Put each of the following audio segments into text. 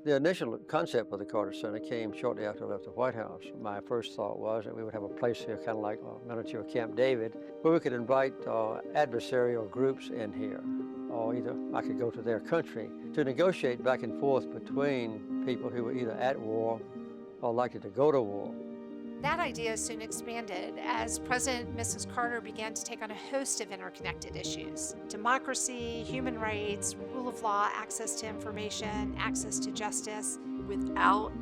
The initial concept of the Carter Center came shortly after I left the White House. My first thought was that we would have a place here kind of like a miniature Camp David where we could invite adversarial groups in here. Or either I could go to their country to negotiate back and forth between people who were either at war or likely to go to war. That idea soon expanded as President and Mrs. Carter began to take on a host of interconnected issues: democracy, human rights, rule of law, access to information, access to justice. Without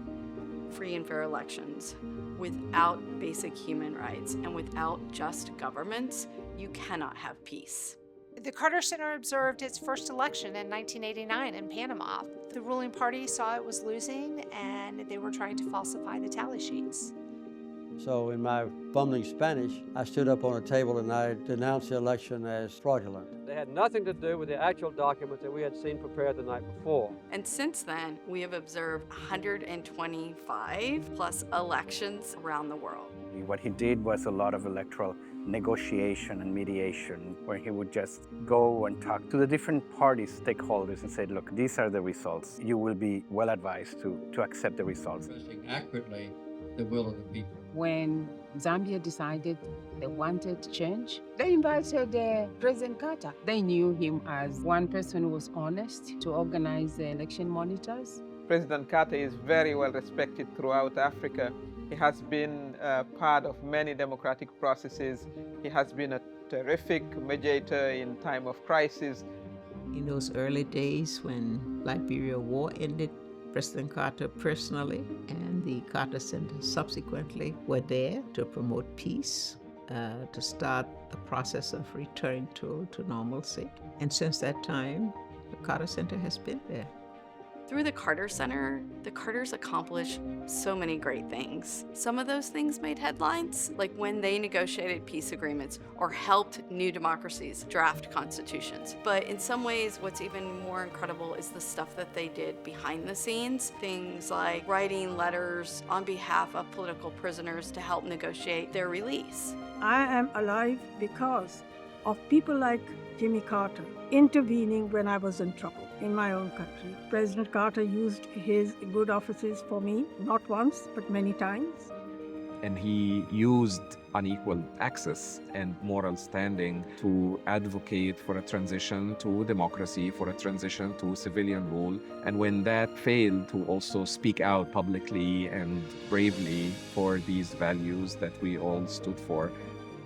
free and fair elections, without basic human rights, and without just governments, you cannot have peace. The Carter Center observed its first election in 1989 in Panama. The ruling party saw it was losing, and they were trying to falsify the tally sheets. So in my bumbling Spanish, I stood up on a table and I denounced the election as fraudulent. They had nothing to do with the actual documents that we had seen prepared the night before. And since then, we have observed 125 plus elections around the world. What he did was a lot of electoral negotiation and mediation, where he would just go and talk to the different party stakeholders and say, look, these are the results. You will be well advised to accept the results. Expressing accurately the will of the people. When Zambia decided they wanted change, they invited President Carter. They knew him as one person who was honest to organize the election monitors. President Carter is very well respected throughout Africa. He has been part of many democratic processes. He has been a terrific mediator in time of crisis. In those early days when Liberia War ended, President Carter personally and the Carter Center subsequently were there to promote peace, to start the process of return to normalcy. And since that time, the Carter Center has been there. Through the Carter Center, the Carters accomplished so many great things. Some of those things made headlines, like when they negotiated peace agreements or helped new democracies draft constitutions. But in some ways, what's even more incredible is the stuff that they did behind the scenes. Things like writing letters on behalf of political prisoners to help negotiate their release. I am alive because of people like Jimmy Carter intervening when I was in trouble in my own country. President Carter used his good offices for me, not once, but many times. And he used unequal access and moral standing to advocate for a transition to democracy, for a transition to civilian rule. And when that failed, to also speak out publicly and bravely for these values that we all stood for.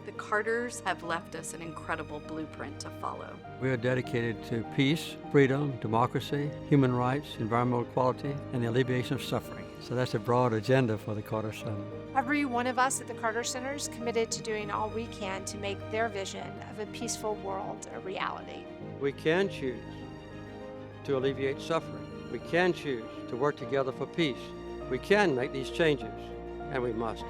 The Carters have left us an incredible blueprint to follow. We are dedicated to peace, freedom, democracy, human rights, environmental equality, and the alleviation of suffering. So that's a broad agenda for the Carter Center. Every one of us at the Carter Center is committed to doing all we can to make their vision of a peaceful world a reality. We can choose to alleviate suffering. We can choose to work together for peace. We can make these changes, and we must.